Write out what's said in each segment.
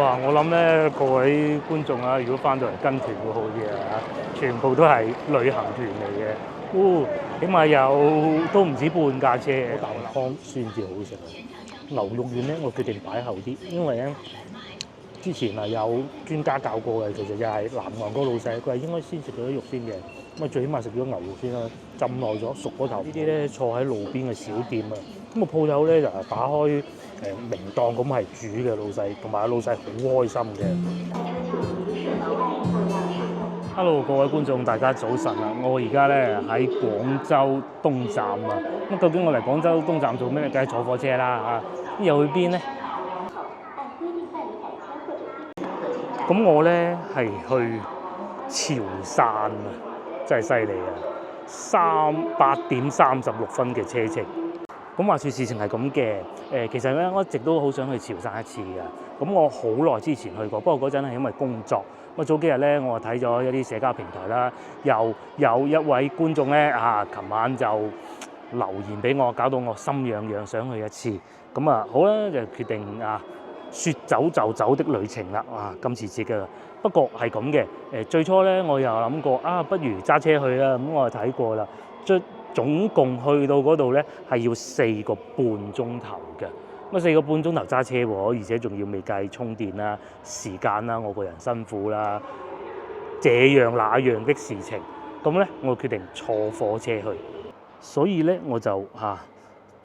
哇！我諗咧，各位觀眾啊，如果翻到嚟跟團會好啲啊，全部都係旅行團嚟嘅。起碼有都唔止半架車。嗰啖湯先至好食啊！牛肉丸咧，我決定擺後啲，因為咧之前有專家教過嘅，其實就係南岸嗰個老細，佢話應該先食咗啲肉先嘅。咁最起碼食咗牛肉先啦，浸耐咗熟嗰頭。呢啲咧坐喺路邊嘅小店啊，咁個鋪頭咧就打開明檔咁係煮嘅老細，同埋老細好開心嘅。Hello， 各位觀眾，大家早晨啊！我而家咧喺廣州東站啊。咁究竟我嚟廣州東站做咩？梗係坐火車啦嚇。咁又去邊呢？咁我咧係去潮汕啊，真係犀利啊！8點36分嘅車程。咁話說事情係咁嘅，其實咧我一直都好想去潮汕一次嘅。咁我好耐之前去過，不過嗰陣係因為工作。咁早幾日咧，我睇咗一啲社交平台啦，又有一位觀眾咧琴晚就留言俾我，搞到我心癢癢想去一次。咁好啦，就決定說走就走的旅程啦。今次節嘅。不過係咁嘅，最初咧我又諗過不如揸車去啦。咁我就睇過啦，總共去到嗰度咧係要4個半鐘頭嘅。咁4個半鐘頭揸車喎，而且仲要未計充電啦、時間啦、我個人辛苦啦，這樣那樣的事情。咁咧，我決定坐火車去。所以咧，我就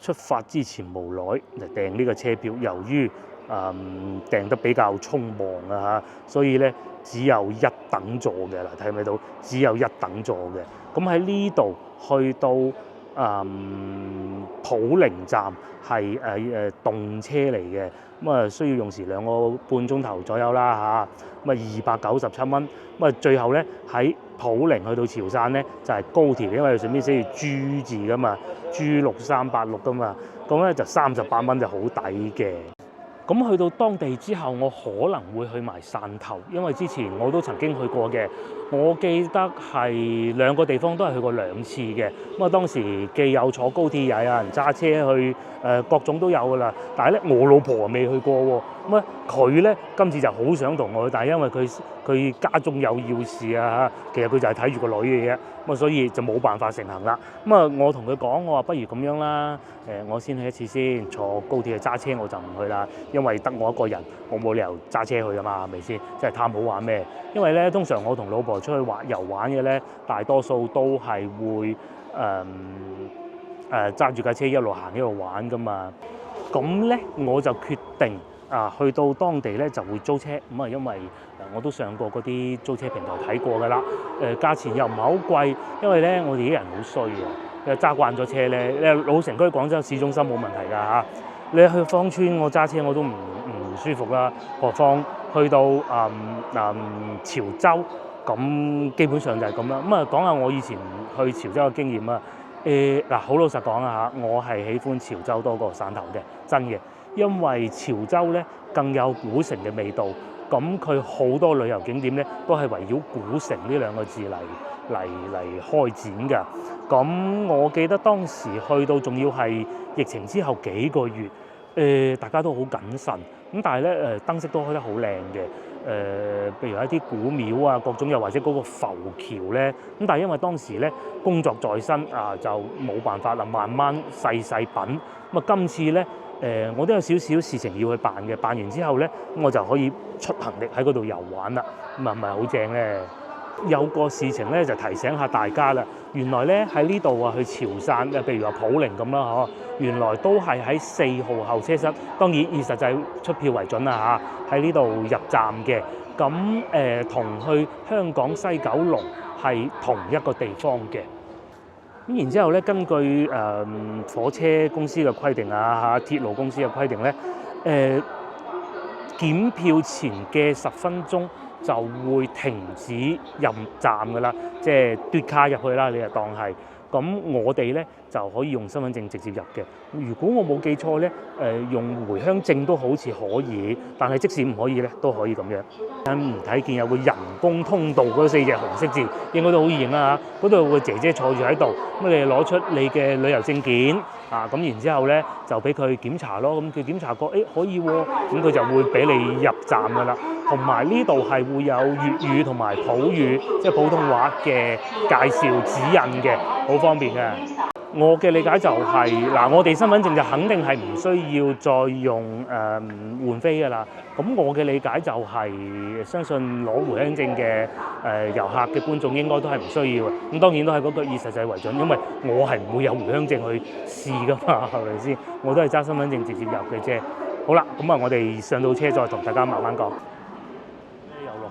出發之前無奈就訂呢個車票。由於訂得比較匆忙啊，所以咧只有1等座嘅啦，睇唔睇到？只有1等座嘅。咁喺呢度去到普寧站係動車嚟嘅，咁需要用時2個半鐘頭左右啦嚇，咁297蚊。咁最後咧喺普寧去到潮汕咧就係高鐵，因為上面寫住 G 字噶嘛，G6386噶嘛，咁咧就38蚊就好抵嘅。咁去到當地之後，我可能會去埋汕頭，因為之前我都曾經去過嘅。我記得係2個地方都係去過2次嘅。咁當時既有坐高鐵，又有人揸車去，各種都有噶啦。但係咧，我老婆未去過喎。咁佢咧今次就好想同我去，但係因為佢家中有要事啊，其實佢就係睇住個女嘅啫。咁所以就冇辦法成行啦。我同佢講，我話不如咁樣啦，我先去一次先，坐高鐵去揸車我就唔去啦，因為得我一個人，我冇理由揸車去噶嘛，係咪先？即係貪好玩咩？因為咧，通常我同老婆出去遊玩嘅咧，大多數都係會揸住架車一路行一路玩噶嘛。咁咧，我就決定去到當地咧就會租車。因為我都上過嗰啲租車平台睇過噶啦，價錢又唔係好貴，因為咧我哋啲人好衰嘅，揸慣咗車咧，你老城區廣州市中心冇問題㗎嚇。你去芳村我揸車我都唔舒服啦，何況去到潮州，咁基本上就係咁啦。講下我以前去潮州嘅經驗啊。好老實講啊嚇，我係喜歡潮州多過汕頭嘅，真嘅，因為潮州咧更有古城嘅味道。咁佢好多旅遊景點咧都係圍繞古城呢2個字嚟開展㗎。咁我記得當時去到仲要係疫情之後幾個月，大家都好謹慎。咁但係咧燈飾都開得好靚嘅。譬如一啲古廟啊，各種又或者嗰個浮橋咧。咁但係因為當時咧工作在身就冇辦法啦，慢慢細品。今次咧我都有少少事情要去辦嘅，辦完之後咧我就可以出行力喺嗰度遊玩啦。係咪好正咧？有個事情咧就提醒下大家啦。原來咧喺呢度去潮汕，譬如話普寧咁啦，原來都係喺4號候車室，當然以實際出票為準啦喺呢度入站嘅。咁同去香港西九龍係同一個地方嘅。咁然之後咧，根據火車公司嘅規定鐵路公司嘅規定咧，檢票前嘅10分鐘就會停止入站㗎啦，即係嘟卡入去啦，你就當係。咁我哋咧就可以用身份證直接入嘅。如果我冇記錯咧，用回鄉證都好似可以，但係即使唔可以咧，都可以咁樣。唔睇見有個人工通道嗰4隻紅色字，應該都好易認啦嚇。嗰度有個姐姐坐住喺度，咁你攞出你嘅旅遊證件啊，咁然之後咧就俾佢檢查咯。咁佢檢查過，可以喎，咁佢就會俾你入站噶啦。同埋呢度係會有粵語同埋普語，即係普通話嘅介紹指引嘅，好方便嘅。我嘅理解就係我哋身份證就肯定係唔需要再用換飛㗎啦。咁我嘅理解就係相信攞回鄉證嘅遊客嘅觀眾應該都係唔需要嘅。咁當然都係嗰句以實際為準，因為我係唔會有回鄉證去試㗎嘛，係咪先？我都係揸身份證直接入嘅啫。好啦，咁我哋上到車再同大家慢慢講。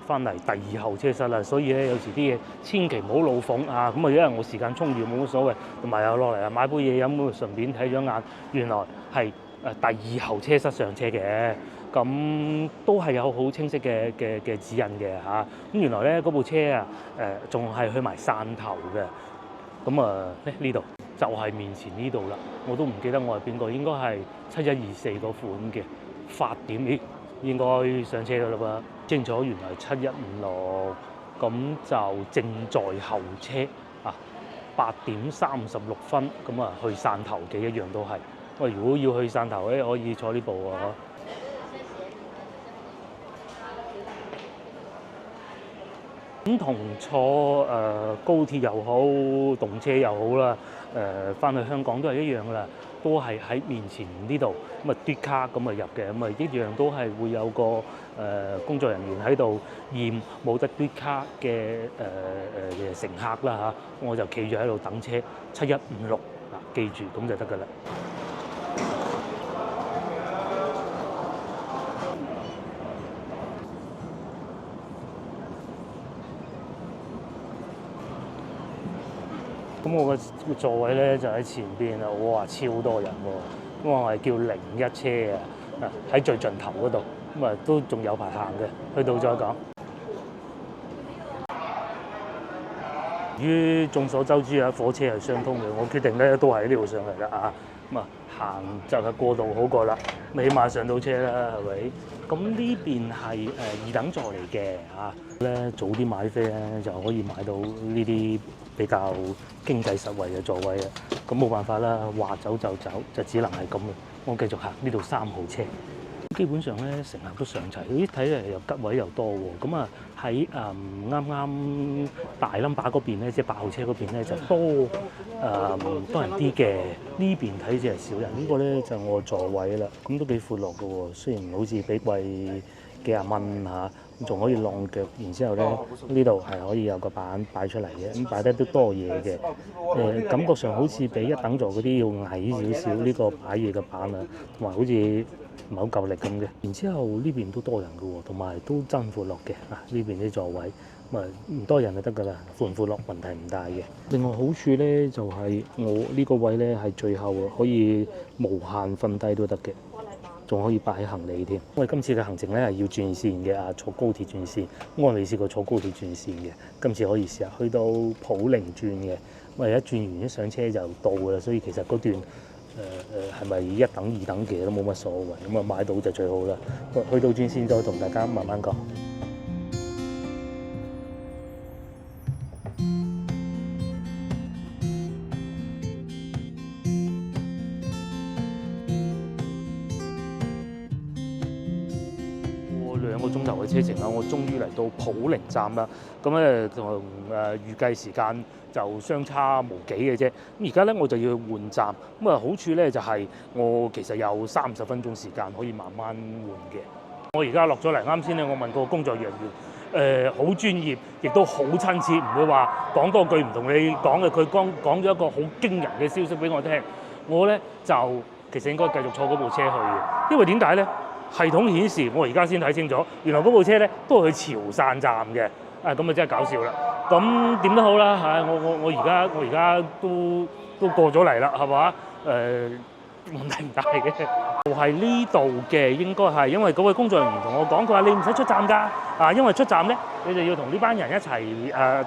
翻嚟第2候車室啦，所以咧有時啲嘢千祈唔好老奉啊！咁因為我時間充裕冇乜所謂，同埋又落嚟買杯嘢飲，咁順便睇咗眼，原來係第2候車室上車嘅，咁都係有好清晰嘅指引嘅嚇。咁原來咧嗰部車啊仲係去埋汕頭嘅，咁呢度就係面前呢度啦。我都唔記得我係邊個，應該係7124個款嘅發點，咦應該上車㗎啦噃。清楚原來7156，咁就正在候車啊，8點36分，咁去汕頭嘅一樣都係。喂，如果要去汕頭咧，可以坐呢部喎。咁同坐高鐵又好，動車又好啦，翻去香港都係一樣噶啦，都係喺面前呢度咁啊嘟卡咁啊入嘅，咁啊一樣都係會有個工作人員喺度驗冇得嘟卡嘅乘客啦嚇，我就企住喺度等車7156啊，記住咁就得噶啦。咁我個座位咧就喺前邊啊！哇，超多人喎！咁我係叫01車啊，喺最盡頭嗰度，咁啊都仲有排行嘅，去到再講。於眾所周知啊，火車係相通嘅，我決定咧都係喺呢度上嚟啦啊！咁啊行就係過渡好過啦，起碼上到車啦，係咪？咁呢邊係2等座嚟嘅嚇，咧早啲買飛咧就可以買到呢啲比較經濟實惠嘅座位啊！咁冇辦法啦，話走就走，就只能係咁啦。我繼續行呢度3號車，基本上咧乘客都上齊，咦睇嚟又吉位又多喎。咁啊喺啱啱大冧把嗰邊咧，即係8號車嗰邊咧就多人啲嘅。呢邊睇似係少人，呢個咧就我座位啦。咁都幾闊落嘅喎，雖然好似比貴幾廿蚊嚇，仲可以晾腳。然之後咧呢度係可以有個板擺出嚟嘅，咁擺得都多嘢嘅。感覺上好似比1等座嗰啲要矮少少呢個擺嘢嘅板啊，同埋好似唔係好夠力咁嘅。然之後呢邊都多人嘅喎，同埋都真闊落嘅啊！呢邊啲座位咁唔多人就得㗎啦，闊唔闊落問題唔大嘅。另外好處咧就係我呢個位咧係最後可以無限瞓低都得嘅，仲可以擺喺行李添。因為今次嘅行程咧係要轉線嘅啊，坐高鐵轉線。我未試過坐高鐵轉線嘅，今次可以試下去到普寧轉嘅。咁一轉完一上車就到㗎啦，所以其實嗰段係咪1等2等嘅都冇乜所謂，咁買到就最好啦。去到轉線再同大家慢慢講。2個鐘頭嘅車程啦，我終於嚟到普寧站啦。咁咧同預計時間就相差無幾嘅啫。咁而家咧我就要去換站。咁好處咧就係我其實有30分鐘時間可以慢慢換嘅。我而家落咗嚟，啱先咧我問個工作人員，好專業，亦都好親切，唔會話講多句唔同你講嘅。佢講咗一個好驚人嘅消息俾我聽。我咧就其實應該繼續坐嗰部車去嘅，因為點解咧？系統顯示我而家先睇清楚，原來嗰部車咧都係去潮汕站嘅，咁啊真係搞笑啦！咁點都好啦，我而家都過咗嚟啦，係嘛？問題唔大嘅，就係呢度嘅應該係，因為嗰位工作人員同我講，佢話你唔使出站㗎，因為出站咧你就要同呢班人一齊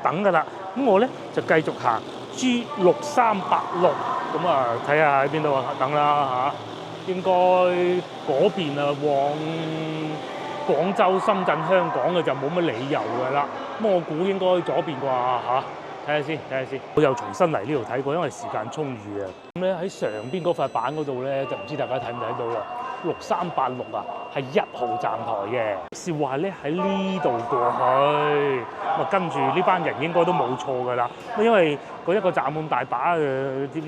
等㗎啦。咁我咧就繼續行 G6386，咁啊睇下喺邊度等啦嚇，應該嗰邊啊往廣州、深圳、香港嘅就冇乜理由㗎啦。咁我估應該左邊啩嚇，睇下先。我又重新嚟呢度睇過，因為時間充裕啊。咁咧喺上邊嗰塊板嗰度咧，就唔知大家睇唔睇到啦。6386啊，係1號站台嘅，是話咧喺呢度過去，咁啊跟住呢班人應該都冇錯㗎啦。咁因為嗰一個站咁大把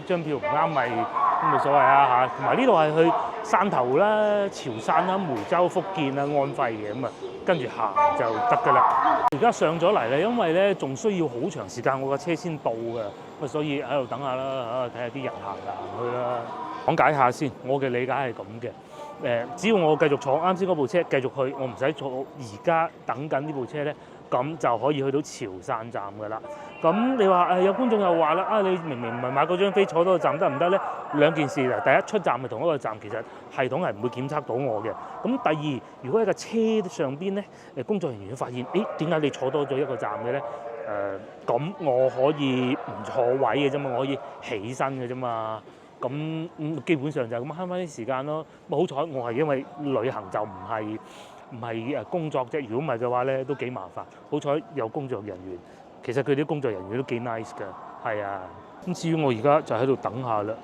張票唔啱咪冇所謂啊嚇。同埋呢度係去汕頭啦、潮汕啦、梅州、福建啦、安徽嘅，咁啊跟住行就得㗎啦。而家上咗嚟咧，因為咧仲需要好長時間我架車先到㗎，咁所以喺度等下啦，睇下啲人行去啦。講解下先，我嘅理解係咁嘅。只要我繼續坐啱先嗰部車繼續去，我唔使坐而家等緊呢部車咧，咁就可以去到潮汕站㗎啦。咁你話有觀眾又話啦，你明明唔係買嗰張飛坐多個站得唔得咧？兩件事啦，第一出站係同一個站，其實系統係唔會檢測到我嘅。咁第二，如果喺架車上邊咧，工作人員發現，點解你坐多咗一個站嘅咧？咁我可以唔坐位嘅啫嘛，我可以起身嘅啫嘛。咁基本上就係咁慳翻啲時間咯。好彩我係因為旅行就唔係工作啫。如果唔係嘅話咧，都幾麻煩。好彩有工作人員，其實佢啲工作人員都幾 nice 㗎。係啊。咁至於我而家就喺度等下啦。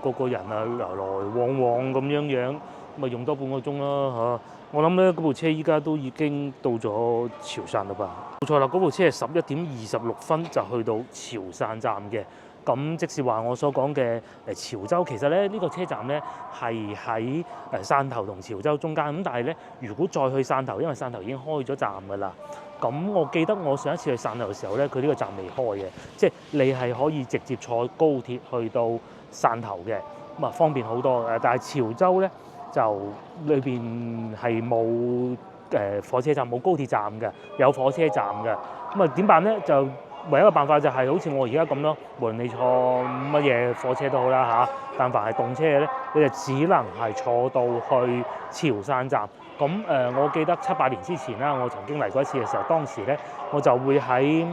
個人啊來來往往咁樣，咪用多半個鐘啦嚇。我諗咧嗰部車依家都已經到咗潮汕啦吧？冇錯啦，嗰部車係11點26分就去到潮汕站嘅。咁即是話我所講嘅潮州，其實咧呢個車站咧係喺汕頭同潮州中間。咁但係咧，如果再去汕頭，因為汕頭已經開咗站㗎啦。咁我記得我上一次去汕頭嘅時候咧，佢呢個站未開嘅，即係你係可以直接坐高鐵去到汕頭嘅，咁啊方便好多。但係潮州咧就裏邊係冇火車站，冇高鐵站嘅，有火車站嘅。咁啊點辦咧？就唯一嘅辦法就係好似我而家咁咯，無論你坐乜嘢火車都好啦嚇，但凡係動車嘅咧，你就只能係坐到去潮汕站。咁我記得7、8年之前啦，我曾經嚟過一次嘅時候，當時咧我就會喺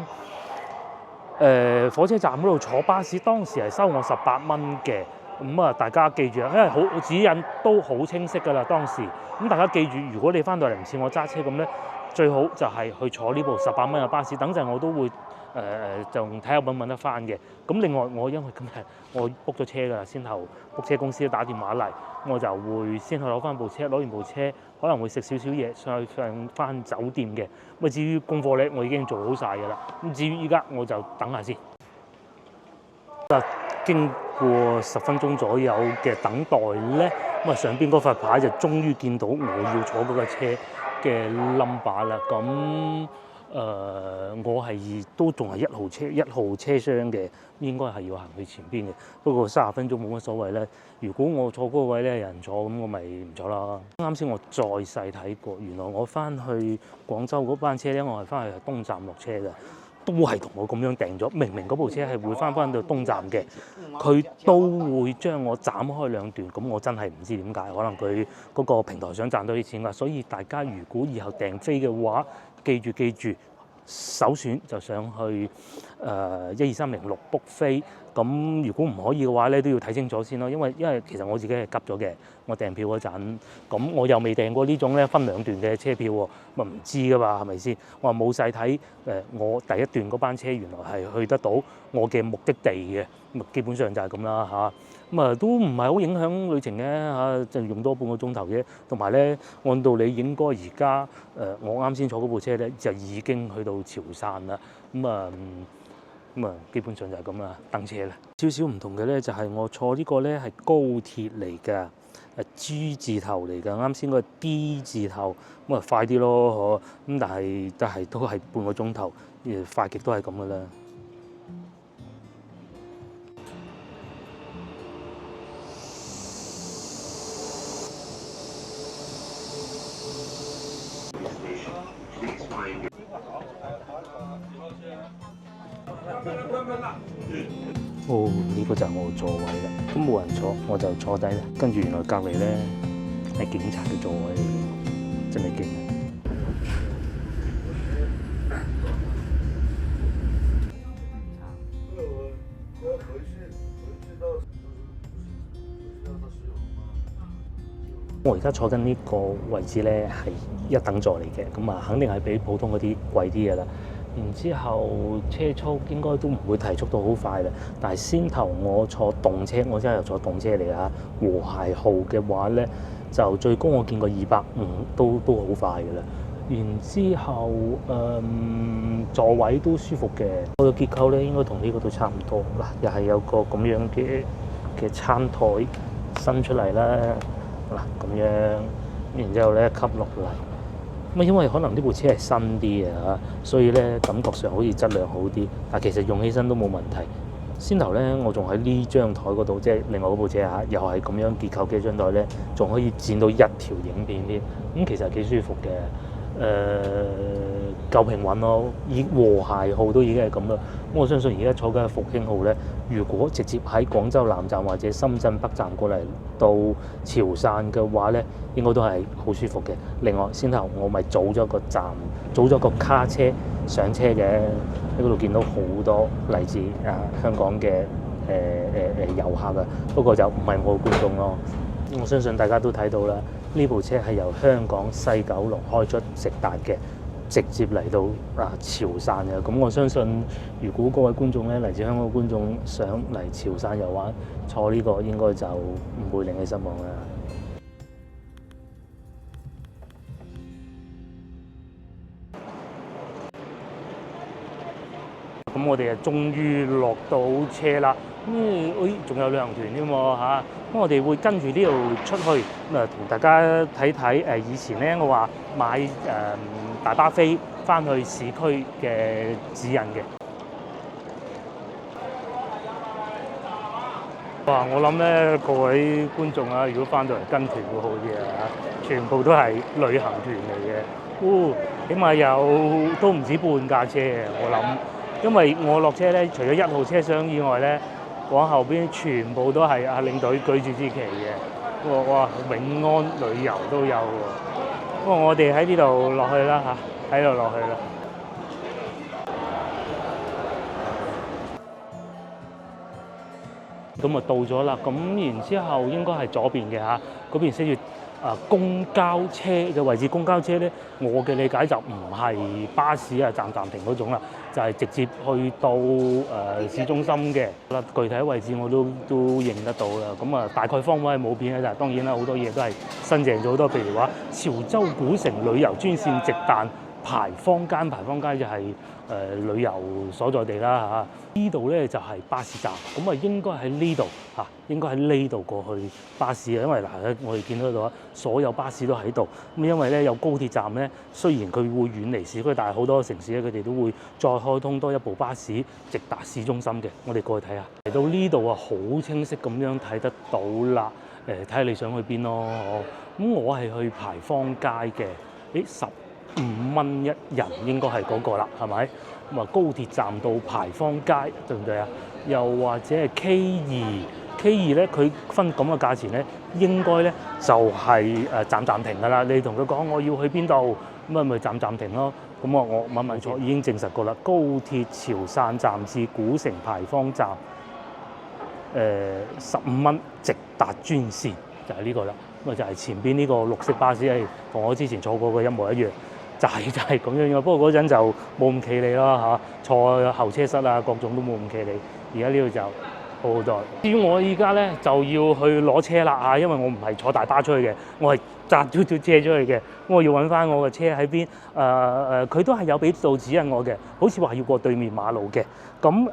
火車站嗰度坐巴士，當時係收我18蚊嘅。咁啊，大家記住啊，因為好指引都好清晰㗎啦，當時。咁大家記住，如果你翻到嚟唔似我揸車咁咧，最好就係去坐呢部18蚊嘅巴士。等陣我都會就睇下揾得翻嘅。咁另外我因為今日我 book 咗車㗎啦，先後 book 車公司都打電話嚟，我就會先去攞翻部車，攞完部車可能會食少少嘢上翻酒店嘅。咁至於功課咧，我已經做好晒㗎啦。咁至於依家我就等下先。經過10分鐘左右嘅等待咧，咁啊上邊嗰塊牌就終於見到我要坐嗰架車嘅 number 啦。咁我係都仲係1號車廂嘅，應該係要行去前邊嘅。不過30分鐘冇乜所謂咧。如果我坐嗰個位咧有人坐，咁我咪唔坐啦。啱先我再細睇過，原來我翻去廣州嗰班車咧，我係翻去東站落車嘅。都係同我咁樣訂咗，明明嗰部車係會翻到東站嘅，佢都會將我斬開2段，咁我真係唔知點解，可能佢嗰個平台想賺多啲錢㗎。所以大家如果以後訂飛嘅話，記住，首選就上去12306 book 飛。咁如果唔可以嘅話咧，都要睇清楚先咯，因為其實我自己係急咗嘅，我訂票嗰陣，咁我又未訂過呢種咧分2段嘅車票喎，咁唔知噶嘛，係咪先？我話冇細睇我第一段嗰班車原來係去得到我嘅目的地嘅，咁基本上就係咁啦嚇。咁啊都唔係好影響旅程嘅嚇，就用多半個鐘頭啫。同埋咧，按道理應該而家我啱先坐嗰部車咧就已經去到潮汕啦，咁啊，基本上就係咁啦，等車啦。少少唔同嘅咧，就係我坐呢個咧係高鐵嚟㗎，G 字頭嚟㗎。啱先嗰個 D 字頭，咁啊快啲咯，咁但係都係半個鐘頭，快極都係咁㗎啦。呢個就係我座位啦，咁冇人坐，我就坐低啦。跟住原來隔離咧係警察嘅座位嚟嘅，真係勁。我而家坐緊呢個位置咧係一等座嚟嘅，咁啊肯定係比普通嗰啲貴啲嘅啦。然之後車速應該都唔會提速到好快啦，但係先頭我坐動車，我真係又坐動車嚟嚇，和諧號嘅話咧就最高我見過250都好快嘅啦。然之後座位都舒服嘅，個結構咧應該同呢個都差唔多嗱，又係有個咁樣嘅餐台伸出嚟啦，嗱咁樣，然之後咧吸落嚟。咁因為可能呢部車係新啲嘅嚇，所以咧感覺上好似質量好啲，但其實用起身都冇問題。先頭咧，我仲喺呢張台嗰度，即係另外嗰部車嚇，又係咁樣結構嘅張台咧，仲可以剪到一條影片添，咁其實幾舒服嘅。夠平穩咯，以和諧號都已經係咁啦。咁我相信而家坐緊嘅復興號咧，如果直接喺廣州南站或者深圳北站過嚟到潮汕嘅話咧，應該都係好舒服嘅。另外，先頭我咪組咗個站，組咗個卡車上車嘅，喺嗰度見到好多嚟自香港嘅遊客嘅，不過就唔係我嘅觀眾咯。我相信大家都睇到啦，呢部車係由香港西九龍開出直達嘅，直接嚟到潮汕嘅。咁我相信，如果各位觀眾咧嚟自香港嘅觀眾想嚟潮汕遊玩，坐呢個應該就唔會令你失望啦。咁我哋啊，終於落到車啦。仲有旅行團添喎嚇。咁我哋會跟住呢度出去，咁啊同大家睇睇以前咧，我話買大巴飛翻去市區嘅指引嘅。哇！我諗咧，各位觀眾啊，如果翻到嚟跟團會好啲啊，全部都係旅行團嚟嘅。起碼有都唔止半架車嘅，我諗。因為我落車咧，除咗1號車廂以外咧，往後邊全部都係領隊舉住支旗嘅。哇！永安旅遊都有喎。不過我哋喺呢度落去啦嚇，喺度落去啦。咁啊到咗啦，咁然之後應該係左邊嘅嚇，嗰邊寫住公交車嘅位置。公交車咧，我嘅理解就唔係巴士站停嗰種啦，就係直接去到市中心嘅啦。具體位置我都認得到啦。咁啊，大概方位係冇變嘅，但係當然啦，好多嘢都係新淨咗好多。譬如話潮州古城旅遊專線直達牌坊街就係旅遊所在地啦嚇。呢度咧就係巴士站，咁啊應該喺呢度嚇，應該喺呢度過去巴士嘅，因為我哋見到度所有巴士都喺度。咁因為咧有高鐵站咧，雖然佢會遠離市區，但係好多城市咧佢哋都會再開通多一部巴士直達市中心嘅。我哋過去睇下，嚟到呢度啊，好清晰咁樣睇得到啦。睇下你想去邊咯。咁我係去牌坊街嘅，15蚊一人應該係嗰個啦，係咪？咁啊，高鐵站到牌坊街對唔對啊？又或者係 K2咧，佢分咁嘅價錢咧，應該咧就係站停㗎啦。你同佢講我要去邊度，咁咪站停咯。咁我問錯，已經證實過啦。高鐵潮汕站至古城牌坊站，15蚊直達專線就係呢個啦。咁啊就係前邊呢個綠色巴士係同我之前坐過嘅一模一樣。就係咁樣嘅，不過嗰陣就冇咁企理啦嚇，坐後車室啊各種都冇咁企理。而家呢度就好好多。至於我依家咧就要去攞車啦嚇，因為我唔係坐大巴出去嘅，我係揸咗條車出去嘅。我要揾翻我嘅車喺邊。佢都係有俾到指引我嘅，好似話要過對面馬路嘅。咁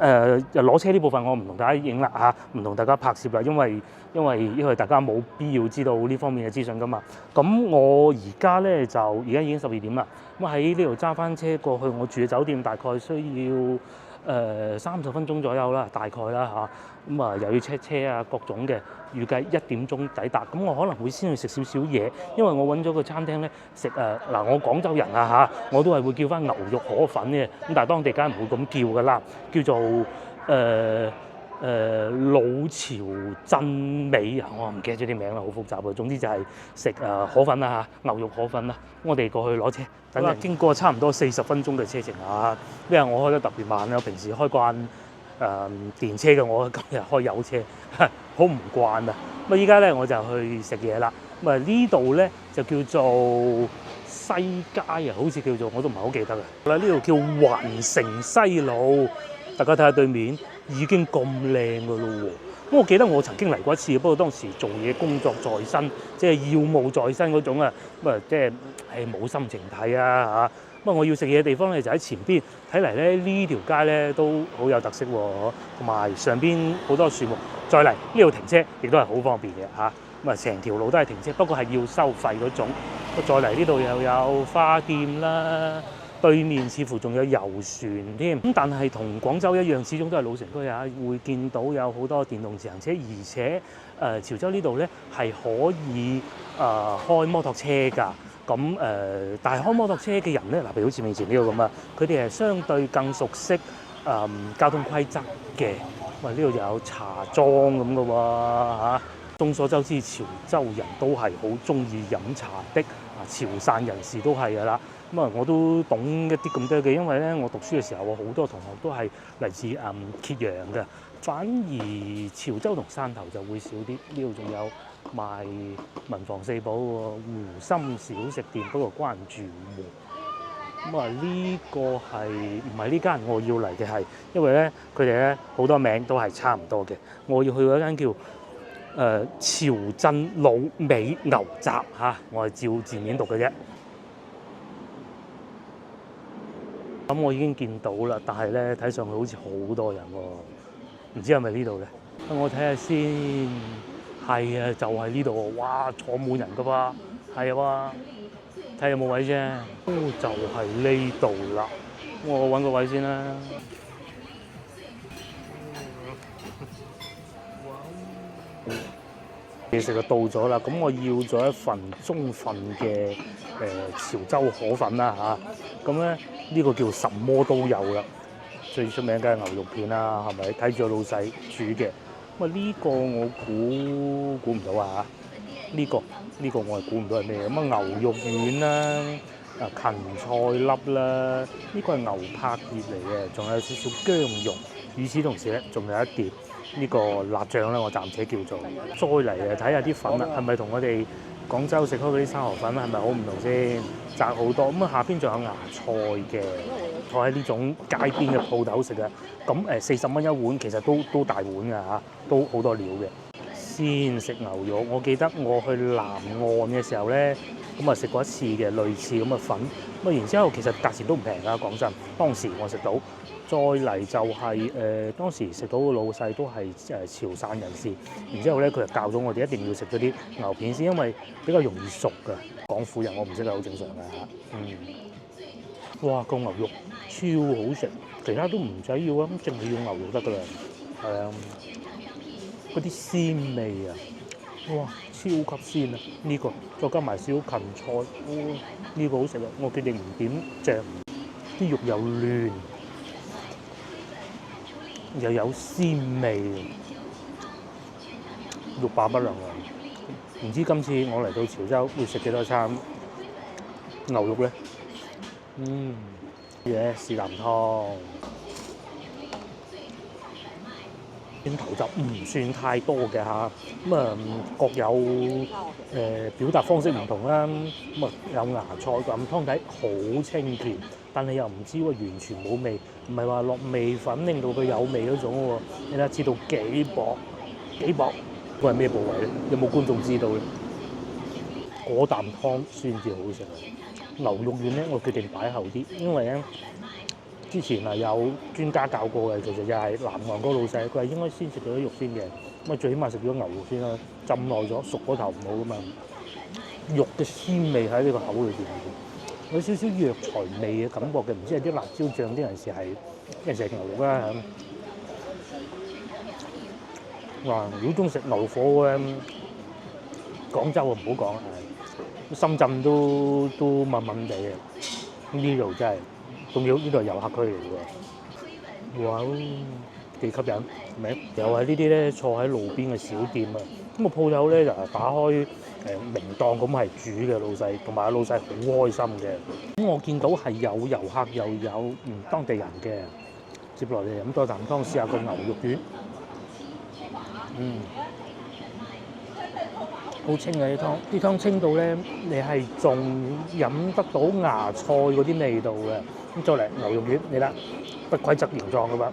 攞車呢部分我唔同大家影啦嚇，唔同大家拍攝啦，因為大家冇必要知道呢方面嘅資訊噶嘛。咁我而家咧就而家已經12點啦。咁喺呢度揸翻車過去我住嘅酒店，大概需要30分鐘左右啦，大概啦嚇。咁又要 check 車啊各種嘅，預計1點鐘抵達。咁我可能會先去食少少嘢，因為我揾咗個餐廳咧食我廣州人啊嚇，我都係會叫翻牛肉河粉嘅。咁但係當地梗係唔會咁叫噶啦，叫做老潮鎮美啊，我唔記得咗啲名啦，好複雜啊。總之就係食河粉啦嚇，牛肉河粉啦。我哋過去攞車，等陣經過差唔多40分鐘嘅車程啊。因為我開得特別慢啦，平時開慣電車嘅，我今日開油車，好唔慣啊。咁依家咧我就去食嘢啦。咁啊呢度咧就叫做西街啊，好似叫做我都唔係好記得嘅。嗱，呢度叫環城西路，大家睇下對面已經咁靚噶咯喎。咁我記得我曾經嚟過一次，不過當時做嘢工作在身，即係要務在身嗰種啊，咁啊即係冇心情睇啊嚇。咁啊我要食嘢嘅地方咧就喺前邊，睇嚟咧呢條街咧都好有特色喎，同埋上邊好多樹木。再嚟呢度停車亦都係好方便嘅嚇。咁啊成條路都係停車，不過係要收費嗰種。再嚟呢度又有花店啦。對面似乎仲有遊船添，咁但係同廣州一樣，始終都係老城區啊，會見到有好多電動自行車，而且潮州呢度咧係可以開摩托車㗎。咁但係開摩托車嘅人咧，嗱，譬如好似面前呢個咁啊，佢哋係相對更熟悉交通規則嘅。呢度又有茶莊咁嘅喎嚇。眾所周知，潮州人都係好中意飲茶的，潮汕人士都係㗎啦。咁啊，我都懂一啲咁多嘅，因為咧我讀書嘅時候，我好多同學都係嚟自揭陽嘅，反而潮州同汕頭就會少啲。呢度仲有賣文房四寶喎，湖心小食店，不過關住門。咁啊，呢個係唔係呢間我要嚟嘅係，因為咧佢哋咧好多名都係差唔多嘅。我要去嗰間叫潮鎮老尾牛雜嚇，我係照字面讀嘅啫。咁我已經見到啦，但係咧睇上去好似好多人喎，唔知係咪呢度咧？我睇下先，係啊，就係呢度喎，哇，坐滿人噶噃，係啊，睇下有冇位啫。就係呢度啦，我揾個位先啦。嘢食就到咗啦，咁我要咗一份中份嘅潮州河粉啦嚇，咁咧呢個叫什麼都有啦，最出名梗係牛肉片啦，係咪？睇住個老細煮嘅，咁啊呢個我估唔到啊嚇，呢個我係估唔到係咩，咁啊牛肉丸啦，芹菜粒啦，呢個係牛柏葉嚟嘅，仲有少少薑肉，與此同時咧仲有一碟。呢個辣醬咧，我暫且叫做再嚟睇下啲粉啦，係咪同我哋廣州食開嗰啲生河粉係咪好唔同先？窄好多。咁啊，下邊仲有芽菜嘅，坐喺呢種街邊嘅鋪頭食啊。咁40蚊一碗，其實都大碗㗎嚇，都好多料嘅。先食牛肉，我記得我去南岸嘅時候咧，咁啊食過一次嘅類似咁嘅粉。咁啊然之後其實價錢都唔平㗎，講真。當時我食到。再嚟就係當時食到個老細都係潮汕人士，然之後咧佢就教咗我哋一定要食嗰啲牛片先，因為比較容易熟㗎。廣府人我唔識係好正常㗎嚇。哇，個牛肉超好食，其他都唔使要啊，淨係要牛肉得㗎啦。係啊，嗰啲鮮味啊，哇，超級鮮啊！呢個再加埋少芹菜，呢個好食啊！我決定唔點醬，啲肉又嫩。又有鮮味，欲罷不能啊！唔知今次我嚟到潮州會食幾多餐牛肉咧？士林湯，邊頭就唔算太多嘅嚇，咁啊各有表達方式唔同啦。咁啊有芽菜咁湯底好清甜，但係又唔知喎完全冇味，唔係話落味粉令到佢有味嗰種喎。你睇下知道幾薄幾薄，嗰個係咩部位咧？有冇觀眾知道咧？嗰啖湯先至好食啊！牛肉丸咧，我決定擺後啲，因為咧之前係有專家教過嘅，其實就係南岸嗰個老細，佢係應該先食咗啲肉先嘅，咁啊最起碼食咗牛肉先啦，浸耐咗熟嗰頭唔好噶嘛，肉嘅鮮味喺呢個口裏邊，有少少藥材味嘅感覺嘅，唔知係啲辣椒醬啲人士係食牛肉啦嚇。哇！如果中意食牛火嘅，廣州啊唔好講啊，深圳都悶悶地嘅，呢度真係，仲要呢度係遊客區嚟嘅喎。哇！幾吸引，係咪？又係呢啲咧，坐喺路邊嘅小店啊，咁個鋪頭咧就係打開明檔咁係煮嘅老細，同埋老細好開心嘅。咁我見到係有遊客又有當地人嘅，接落嚟飲多啖湯，試下個牛肉丸。好清嘅啲湯清到咧，你係仲飲得到芽菜嗰啲味道嘅。咁再嚟牛肉丸，你睇不規則形狀嘅嘛，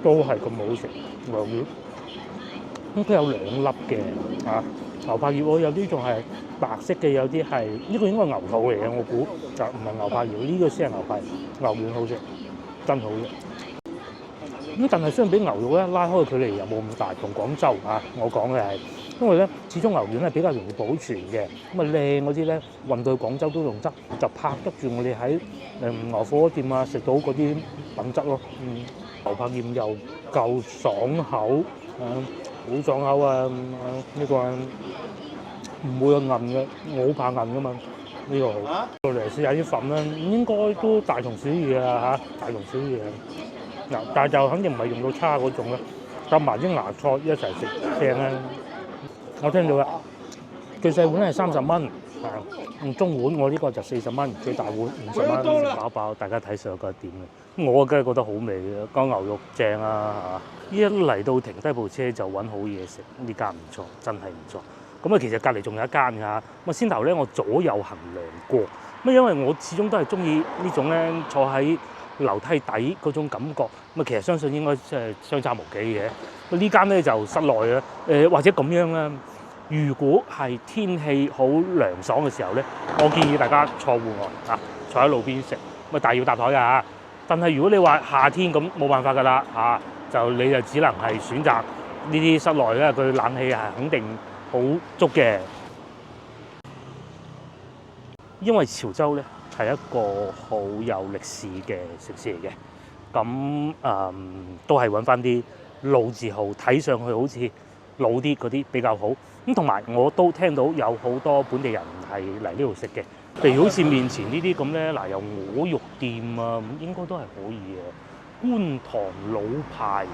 都係咁好食牛肉丸。咁佢有2粒嘅牛柏葉喎，有啲仲係白色嘅，有啲係呢個應該係牛肚嚟嘅，我估就唔係牛柏葉，呢個先係牛柏葉。牛丸好食，真好食。咁但係相比牛肉咧，拉開距離又冇咁大，同廣州我講嘅係，因為咧始終牛丸係比較容易保存嘅，咁靚嗰啲咧運到去廣州都用得，就拍得住我哋喺牛火鍋店食到嗰啲品質咯。牛柏葉又夠爽口，好爽口呢個唔會有韌嘅，我好怕韌噶嘛。呢個好，嚟試下啲粉啦，應該都大同小異啊大同小異嗱，但係就肯定唔係用到差嗰種啦，夾埋啲芽菜一齊食正啦。我聽到啦，最細碗係30蚊，中碗我呢個就40蚊，最大碗50蚊，飽飽，大家睇上覺得點嘅？我梗係覺得好味嘅，個牛肉正啊一嚟到停低部車就揾好嘢食，呢間唔錯，真係唔錯。咁其實隔離仲有一間㗎，先頭咧我左右衡量過，因為我始終都係中意呢種咧坐喺樓梯底嗰種感覺，其實相信應該即係相差無幾嘅。呢間咧就室內啦，或者咁樣啦。如果係天氣好涼爽嘅時候咧，我建議大家坐戶外坐喺路邊食，但係要搭台㗎。但係如果你話夏天咁冇辦法㗎啦你就只能係選擇呢啲室內咧，佢冷氣係肯定好足嘅。因為潮州咧係一個好有歷史嘅城市嚟嘅，咁都係揾翻啲老字號，睇上去好似老啲嗰啲比較好。咁同埋我都聽到有好多本地人係嚟呢度食嘅，譬如好似面前呢啲咁咧，有鵝肉店應該都係可以嘅。觀塘老牌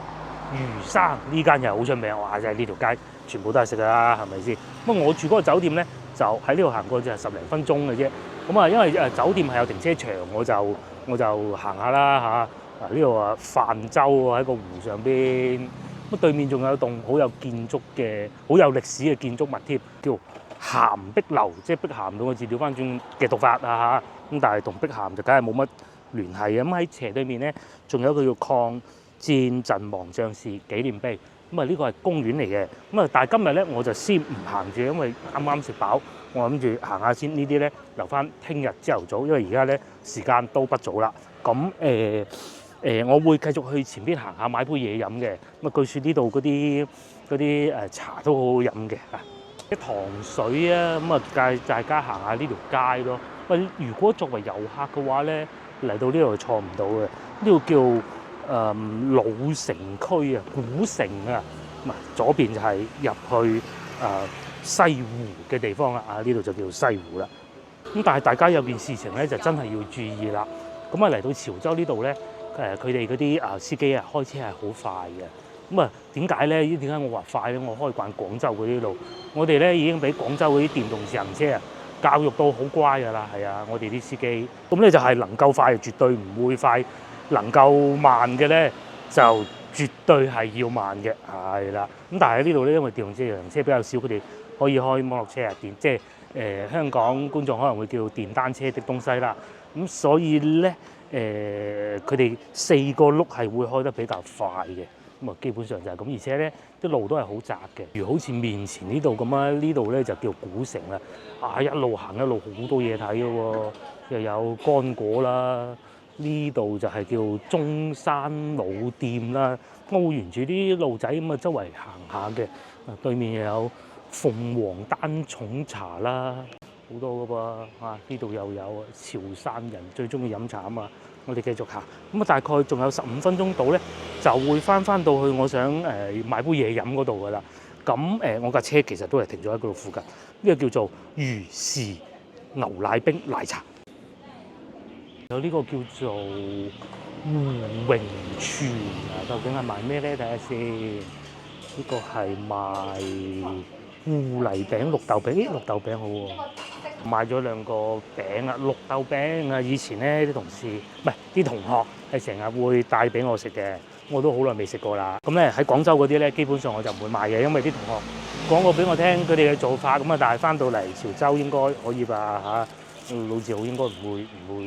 魚生呢間又好出名，哇！真係呢條街全部都係食㗎啦，係咪先？咁我住嗰個酒店咧，就喺呢度行過就係10零分鐘嘅啫。咁因為酒店係有停車場，我就行下啦嚇。呢度泛舟喺個湖上邊，咁對面仲有棟好有建築嘅、好有歷史嘅建築物添，叫鹹碧樓，即係碧咸兩個字調翻轉嘅讀法嚇。咁但係同碧咸就梗係冇乜聯繫嘅。咁喺斜對面咧，仲有一個叫抗戰陣亡將士紀念碑。呢個係公園嚟嘅。但係今日咧我就先唔行住，因為啱啱食飽，我諗住行下先。呢啲咧留翻聽日朝頭早，因為而家咧時間都不早啦。咁我會繼續去前邊行下買杯嘢飲嘅。據說呢度嗰啲茶都好好飲嘅啲糖水啊。大家行下呢條街咯。如果作為遊客嘅話咧，嚟到呢度就錯唔到嘅。呢度叫老城區古城左邊就係入去西湖嘅地方啦。呢度就叫西湖啦。咁但係大家有件事情咧就真係要注意啦。嚟到潮州呢度咧，佢哋嗰啲司機開車係好快嘅。點解咧？點解我話快咧？我開慣廣州嗰啲路，我哋咧已經俾廣州嗰啲電動自行車教育到好乖㗎啦。係我哋啲司機咁咧就係能夠快，絕對唔會快。能夠慢嘅咧，就絕對係要慢嘅，係啦。咁但係喺呢度咧，因為電動自行車比較少，佢哋可以開摩托車即係香港觀眾可能會叫電單車的東西啦。咁所以咧，佢哋4個轆係會開得比較快嘅。基本上就係咁，而且咧啲路都係好窄嘅。如好似面前呢度咁呢度咧就叫古城啦。一路行一路好多嘢睇嘅喎，又有乾果啦。呢度就係叫中山老店啦，我會沿住啲路仔周圍行下嘅。對面又有鳳凰單重茶啦，好多㗎噃。呢度又有潮汕人最中意飲茶我哋繼續行。大概仲有15分鐘到咧，就會翻到去我想買杯嘢飲嗰度㗎啦。我架車其實都係停咗喺嗰度附近。呢個叫做漁氏牛奶冰奶茶。有呢個叫做胡榮全究竟係賣咩咧？睇下先。呢個係賣芋泥餅、綠豆餅。綠豆餅好喎，買咗2個餅綠豆餅以前咧啲同事唔係啲同學係成日會帶俾我食嘅，我都好耐未食過啦。咁咧喺廣州嗰啲咧，基本上我就唔會買嘅，因為啲同學講過俾我聽佢哋嘅做法咁啊，但係翻到嚟潮州應該可以吧嚇？老字號應該唔會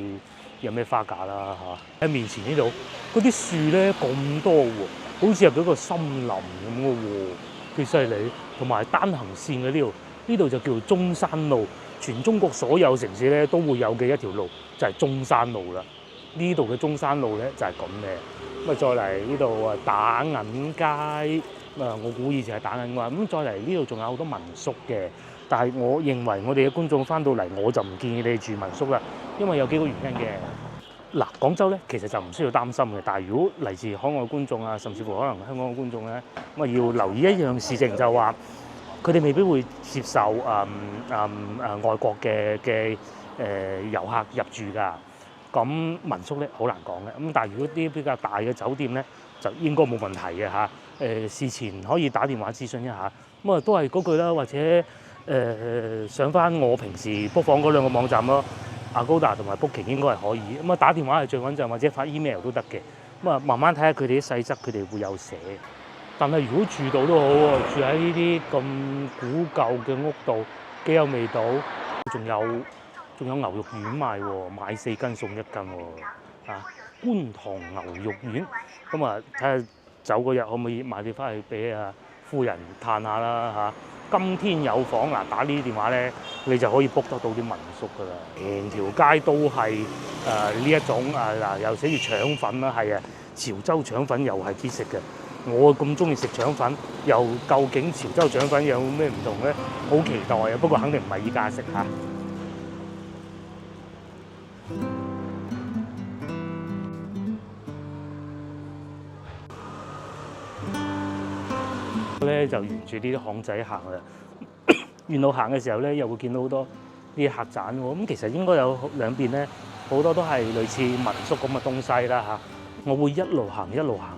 有咩花架啦嚇。喺面前呢度嗰啲樹咧咁多喎，好似入咗個森林咁嘅喎，幾犀利！同埋單行線嘅呢度就叫做中山路，全中國所有城市咧都會有嘅一條路就係中山路啦。呢度嘅中山路咧就係咁嘅。咁啊再嚟呢度啊打銀街。我估以前係打緊話，咁再嚟呢度仲有好多民宿嘅，但係我認為我哋嘅觀眾翻到嚟，我就唔建議你哋住民宿啦，因為有幾個原因嘅。嗱，廣州咧其實就唔需要擔心嘅，但係如果嚟自海外觀眾啊，甚至乎可能香港嘅觀眾咧，咁啊要留意一樣事情就係話，佢哋未必會接受外國嘅遊客入住㗎。咁民宿咧好難講嘅，咁但係如果啲比較大嘅酒店咧，就應該冇問題嘅嚇。事前可以打電話諮詢一下，咁啊都係嗰句啦，或者上翻我平時 book 房嗰兩個網站咯，Agoda 同埋 Booking 應該係可以。咁啊打電話係最穩陣，或者發 email 都得嘅。咁啊慢慢睇下佢哋啲細則，佢哋會有寫。但係如果住到都好喎，住喺呢啲咁古舊嘅屋度，幾有味道，仲有牛肉丸賣喎，買4斤送1斤喎，觀塘牛肉丸，咁啊睇下走嗰日可唔可以買啲翻去俾夫人嘆下啦嚇。今天有房嗱，打呢啲電話咧，你就可以 book 得到啲民宿噶啦。成條街都係呢一種嗱，又寫住腸粉啦，係啊，潮州腸粉又係必食嘅。我咁中意食腸粉，又究竟潮州腸粉有咩唔同咧？好期待啊！不過肯定唔係依家食嚇。咧就沿住呢啲巷仔行啦，沿路行嘅時候咧，又會見到好多啲客棧喎。咁其實應該有兩邊咧，好多都係類似民宿咁嘅東西啦嚇。我會一路行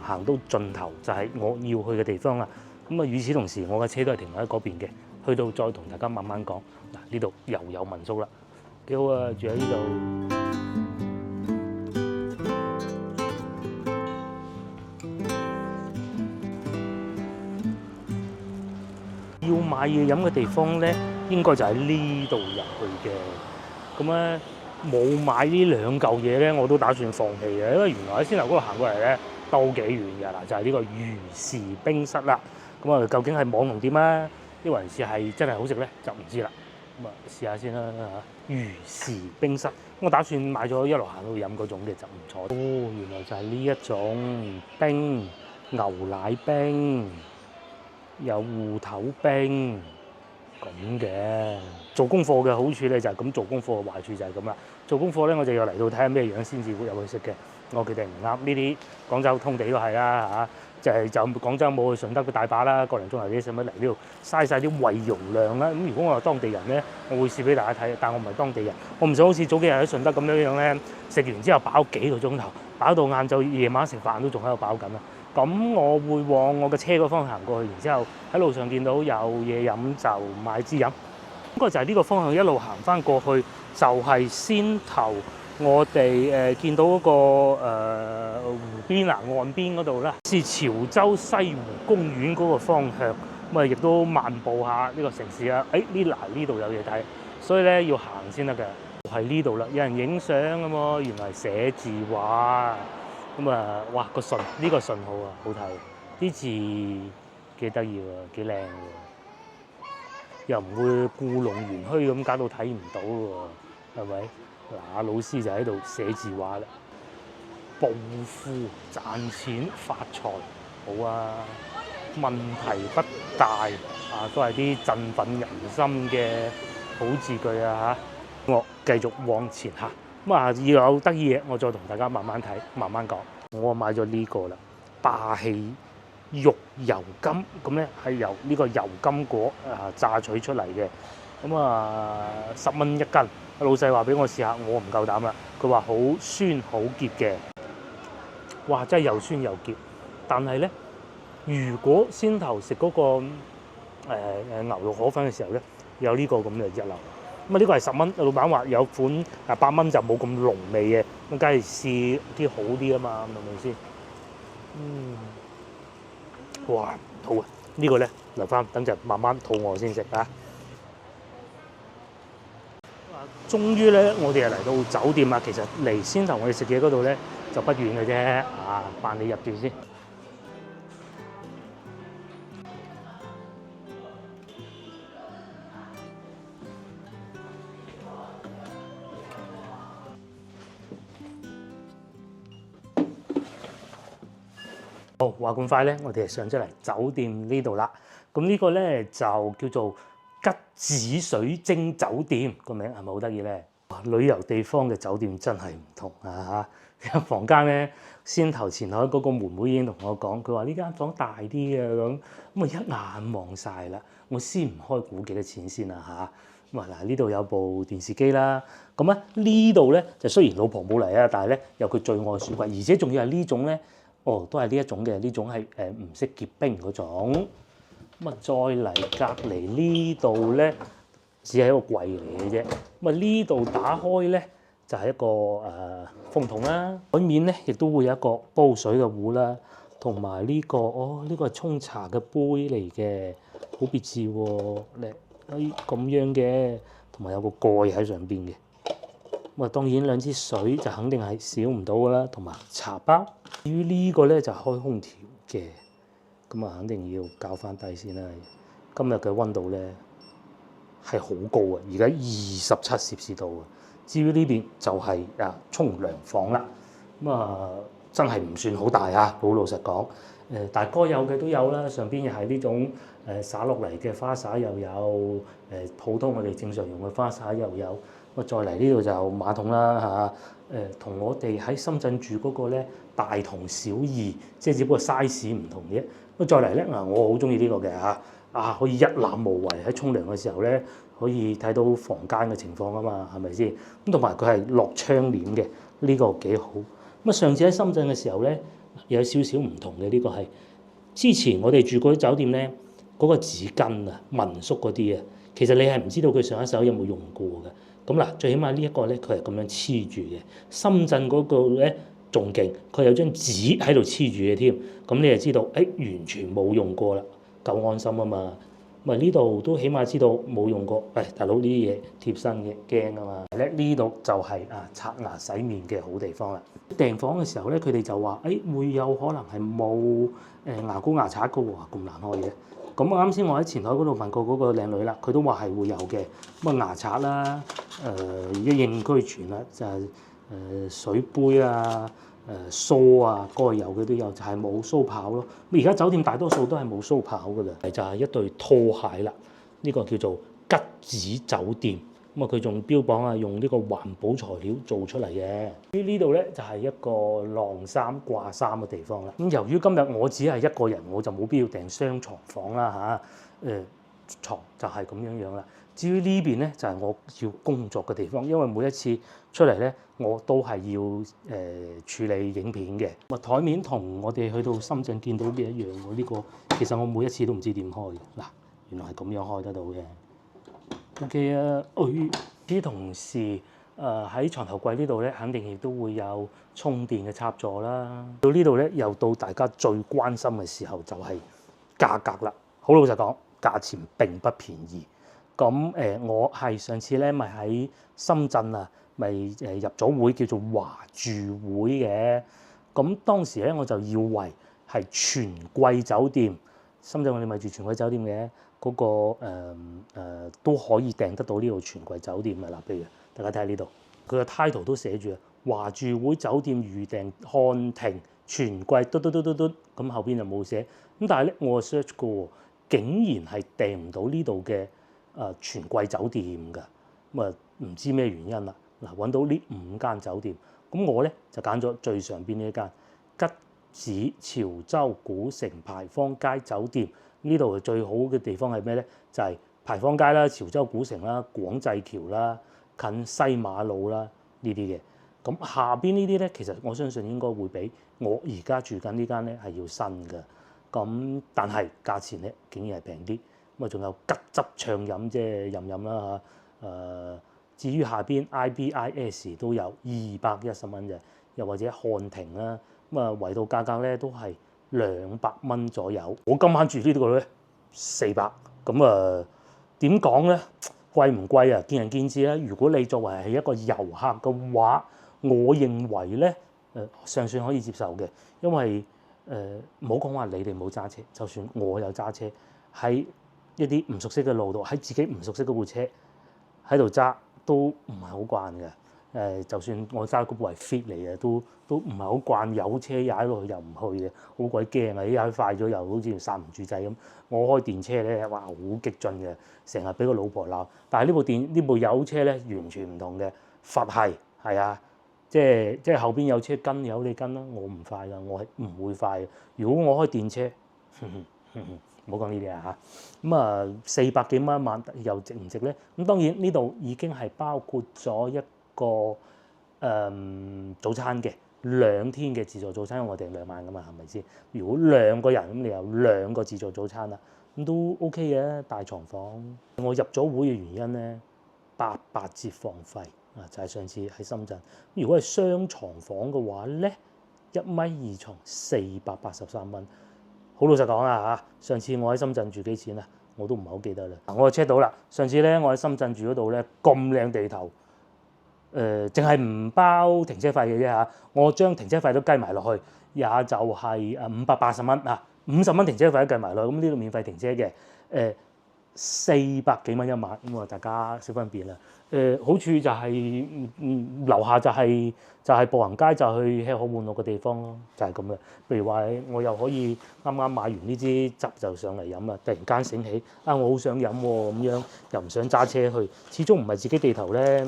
行到盡頭，就係我要去嘅地方啦。咁啊，與此同時，我嘅車都係停喺嗰邊嘅，去到再同大家慢慢講。嗱，呢度又有民宿啦，幾好啊！住喺呢度。要買嘢飲嘅地方咧，應該就喺呢度入去嘅。咁咧冇買呢兩嚿嘢咧，我都打算放棄嘅，因為原來喺先頭嗰度行過嚟咧都幾遠㗎啦，就係呢個魚氏冰室啦。咁啊，究竟係網紅店啊，抑或係真係好食咧，就唔知啦。咁啊，試下先啦嚇。魚氏冰室，我打算買咗一路行到飲嗰種嘅就唔錯。哦，原來就係呢一種冰牛奶冰。有芋頭冰咁嘅，做功課嘅好處咧就係咁做功課，壞處就係咁啦。做功課咧我就要嚟到睇下咩樣先至會入去食嘅。我決定唔啱呢啲，廣州通地都係啦嚇，就廣州冇去順德嘅大把啦，個零鐘頭啲使乜嚟呢度嘥晒啲胃容量啦。咁如果我係當地人咧，我會試俾大家睇，但我唔係當地人，我唔想好似早幾日喺順德咁樣咧，食完之後飽幾個鐘頭，飽到晏晝夜晚食飯都仲喺度飽緊啊！咁我會往我嘅車嗰方向行過去，然之後喺路上見到有嘢飲就買支飲。應該就係呢個方向一路行翻過去，就係先頭我哋見到嗰個湖邊岸邊嗰度啦，是潮州西湖公園嗰個方向。咁啊，亦都漫步下呢個城市啊。呢度有嘢睇，所以咧要行先得嘅。係呢度啦，有人影相咁喎，原來寫字畫。咁啊，哇！呢個信號啊，好睇，啲字幾得意喎，幾靚喎，又唔會故弄玄虛咁搞到睇唔到喎，係咪？嗱，老師就喺度寫字畫啦，暴富賺錢發財，好啊，問題不大啊，都係啲振奮人心嘅好字句啊嚇！我繼續往前行。咁啊，要有得意嘢，我再同大家慢慢睇，慢慢講。我買咗呢個啦，霸氣肉油柑，咁咧係由呢個油柑果榨取出嚟嘅。咁啊，10蚊1斤。老細話俾我試下，我唔夠膽啦。佢話好酸好澀嘅，哇！真係又酸又澀。但係咧，如果先頭食嗰個牛肉河粉嘅時候咧，有呢個咁嘅一流。咁啊，呢個係10蚊，老闆話有款8蚊就冇咁濃味嘅，咁梗係試啲好啲啊嘛，係咪先？哇，好啊！呢個咧留翻等陣慢慢肚餓先食啊！終於咧，我哋又嚟到酒店啦。其實離先頭我哋食嘢嗰度咧就不遠嘅啫，啊，扮你入住先。好，話咁快咧，我哋上咗嚟酒店呢度啦。咁呢個咧就叫做吉子水晶酒店，個名係咪好得意咧？旅遊地方嘅酒店真係唔同啊！嚇，房間咧先頭前台嗰個妹妹已經同我講，佢話呢間房大啲嘅咁，咁啊一眼望晒啦。我先唔開估幾多錢先啦嚇。咁啊嗱，呢度有部電視機啦。咁啊呢度咧就雖然老婆冇嚟啊，但係咧有佢最愛雪櫃，而且仲要係呢種咧。哦，都係呢一種嘅，呢種係唔識結冰嗰種。咁啊，再嚟隔離呢度咧，只係一個櫃嚟嘅啫。咁啊，呢度打開咧就係一個風筒啦。台面咧亦都會有一個煲水嘅壺啦，同埋呢個呢個係沖茶嘅杯嚟嘅，好別緻喎，咧咁樣嘅，同埋有個蓋喺上邊嘅。咁啊，當然兩支水就肯定係少唔到噶啦，同埋茶包。至於呢個咧就係開空調嘅，咁啊肯定要校翻低先啦。今日嘅溫度咧係好高啊，而家27攝氏度啊。至於呢邊就係沖涼房啦，咁啊真係唔算好大啊，好老實講。但係該有嘅都有啦，上邊又係呢種灑落嚟嘅花灑又有，普通我哋正常用嘅花灑又有。咁再嚟呢度就馬桶啦嚇，同我哋喺深圳住嗰個咧大同小異，即係只不過 size 唔同嘅。咁再嚟咧我好中意呢個嘅嚇，可以一覽無遺喺沖涼嘅時候咧，可以睇到房間嘅情況啊嘛，係咪先？咁同埋佢係落窗簾嘅，呢個幾好。咁上次喺深圳嘅時候咧，有少少唔同嘅，呢個係之前我哋住嗰啲酒店咧，嗰個紙巾啊，民宿嗰啲啊，其實你係唔知道佢上一手有冇用過嘅。咁嗱，最起碼呢一個咧，佢係咁樣黐住嘅。深圳嗰個咧仲勁，佢有張紙喺度黐住嘅添。咁你就知道，完全冇用過啦，夠安心啊嘛。咁呢度都起碼知道冇用過。喂，大佬呢啲嘢貼身嘅，驚啊嘛。咧呢度就係刷牙洗面嘅好地方啦。訂房嘅時候咧，佢哋就話，會有可能係冇牙膏牙刷嘅喎，咁難開嘅。咁啱先我喺前台嗰度問過嗰個靚女啦，佢都話係會有嘅。咁牙刷啦，一應俱全啦，就係水杯啊、梳啊，該有嘅都有，就係冇鬚刨咯。咁而家酒店大多數都係冇鬚刨噶啦，就係一對拖鞋啦。呢個叫做吉子酒店。咁佢仲標榜用呢個環保材料做出嚟嘅。呢度咧就係一個晾衫掛衫嘅地方啦。咁由於今日我只係一個人，我就冇必要訂雙床房啦嚇。牀就係咁樣啦。至於呢邊咧就係我要工作嘅地方，因為每一次出嚟咧我都係要處理影片嘅。台面同我哋去到深圳見到嘅一樣喎。呢個其實我每一次都唔知點開嘅。嗱，原來係咁樣開得到嘅。O.K. 啊，啲同事喺床頭櫃呢度咧，肯定亦都會有充電嘅插座啦。到呢度咧，又到大家最關心嘅時候，就係價格啦。好老實講，價錢並不便宜。咁我係上次咧咪喺深圳咪入咗會叫做華住會嘅。咁當時咧我就以為係全季酒店，深圳我哋咪住全季酒店嘅。嗰個都可以訂得到呢度全季酒店嘅啦。譬如大家睇下呢度，佢嘅 title 都寫住華住會酒店預訂漢庭全季嘟，咁後邊就冇寫。咁但係咧我 search 過，竟然係訂唔到呢度嘅全季酒店㗎。咁唔知咩原因啦。嗱，揾到呢5間酒店，咁我咧就揀咗最上邊呢一間吉子潮州古城牌坊街酒店。呢度最好嘅地方係咩咧？就係牌坊街啦、潮州古城啦、廣濟橋啦、近西馬路啦呢啲嘅。咁下邊呢啲咧，其實我相信應該會比我而家住緊呢間咧係要新嘅。咁但係價錢咧竟然係平啲。咁仲有吉汁暢飲即係飲啦嚇。至於下邊 IBIS 都有210蚊啫，又或者漢庭啦。圍到價格咧都係200蚊左右。我今晚住呢度咧400，咁啊點講咧？貴唔貴啊？見仁見智啦。如果你作為係一個遊客嘅話，我認為咧尚算可以接受嘅，因為唔好講話你哋冇揸車，就算我有揸車喺一啲唔熟悉嘅路度，喺自己唔熟悉嗰部車喺度揸都唔係好慣嘅。就算我揸嗰部係 fit 嚟嘅，都唔係好慣，有車踩落去又唔去嘅，好鬼驚啊！踩快咗又好似剎唔住掣咁。我開電車咧，哇好激進嘅，成日俾個老婆鬧。但係呢部油車咧完全唔同嘅，佛系係啊，即係後邊有車跟有你跟啦，我唔快㗎，我係唔會快嘅。如果我開電車，唔好講呢啲啊嚇。咁啊400幾蚊一晚又值唔值咧？咁當然呢度已經係包括咗一個早餐嘅2天嘅自助早餐，因為我哋2晚㗎嘛，係咪先？如果2個人咁，你有2個自助早餐啦，咁都 OK 嘅。大床房，我入咗會嘅原因咧，800折房費啊，就係上次喺深圳。如果係雙床房嘅話咧，1.2米床483蚊。好老實講啊嚇，上次我喺深圳住幾錢啊？我都唔係好記得啦。我就 check 到啦，上次咧我喺深圳住嗰度咧，咁靚地頭。淨係唔包停車費嘅啫嚇，我將停車費都計埋落去，也就係580蚊啊，50蚊停車費都計埋落去，咁呢度免費停車嘅，400幾蚊一晚，咁啊大家小分別啦。好處就係樓下就係步行街，就去吃喝玩樂嘅地方咯，就係咁嘅。譬如話我又可以啱啱買完呢支汁就上嚟飲啦，突然間醒起我好想飲喎，咁樣又唔想揸車去，始終唔係自己地頭咧，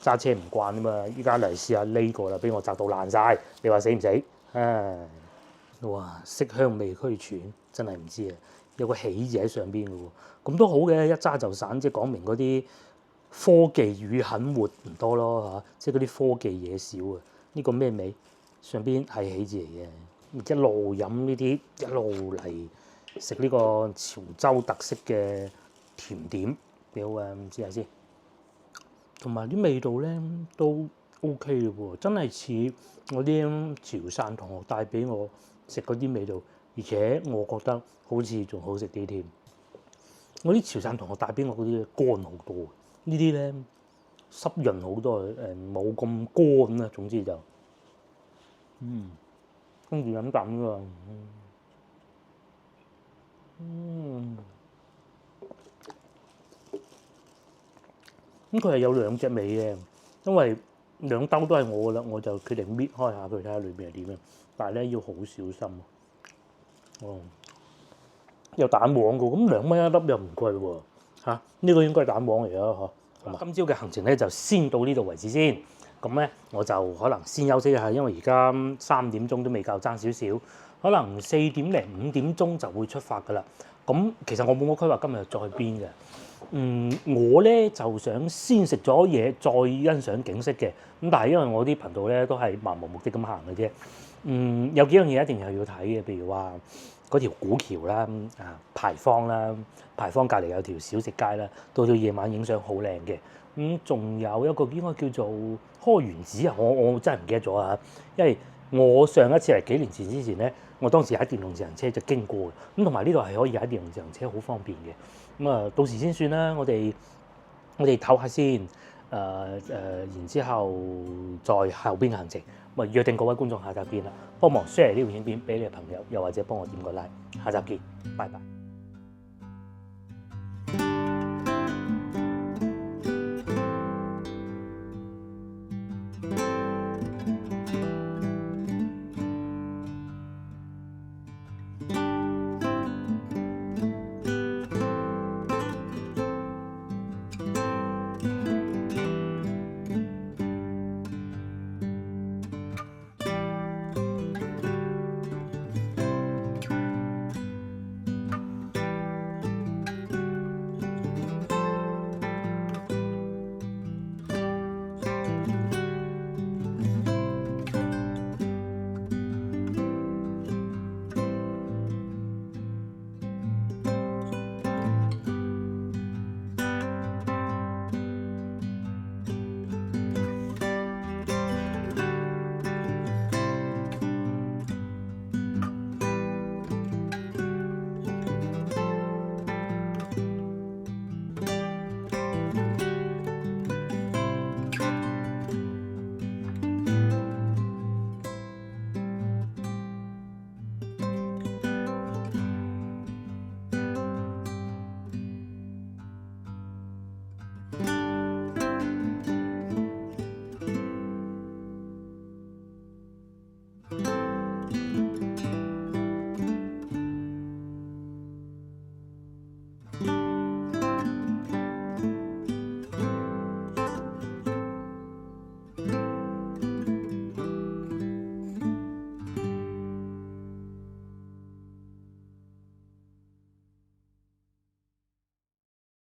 揸車唔慣啊嘛。依家嚟試下呢個啦，俾我砸到爛晒，你話死唔死？唉，哇，色香味俱全，真係唔知啊！有個喜字喺上邊嘅喎，咁都好嘅，一揸就散，即係講明嗰啲科技與狠活唔多咯嚇，即係嗰啲科技嘢少啊。呢個咩味？上邊係喜字嚟嘅，一路飲呢啲，一路嚟食呢個潮州特色嘅甜點，幾好啊！唔知下先，同埋啲味道咧都 OK 嘅喎，真係似我啲潮汕同學帶俾我食嗰啲味道，而且我覺得好似仲好食啲添。我啲潮汕同學帶俾我嗰啲乾好多，呢啲咧濕潤好多，冇咁乾啦。總之就跟住飲啖㗎，咁佢係有2隻味嘅，因為2兜都係我㗎啦，我就決定搣開下佢睇下裏邊係點樣。但係咧要好小心有蛋黃㗎，咁2蚊一粒又唔貴喎嚇，呢個應該係蛋黃嚟㗎嗬。今朝嘅行程咧就先到呢度為止先，咁咧我就可能先休息一下，因為而家3點鐘都未夠，爭少少，可能4點零5點鐘就會出發㗎啦。咁其實我冇乜規劃今日再去邊嘅，我咧就想先食咗嘢再欣賞景色嘅，咁但係因為我啲頻道咧都係漫無目的咁行嘅啫。有幾樣嘢一定係要睇嘅，譬如話嗰條古橋啦，牌坊啦，牌坊隔離有條小食街啦，到夜晚影相好靚嘅。仲有一個應該叫做開元寺啊，我真係唔記得咗啊，因為我上一次嚟幾年前之前咧，我當時喺電動自行車就經過嘅，咁同埋呢度係可以喺電動自行車好方便嘅。咁啊，到時先算啦，我哋唞下先。然之後再後邊行程，咪約定各位觀眾下集見啦，幫忙 share 呢條影片俾你嘅朋友，又或者幫我點個 like，下集見，拜拜。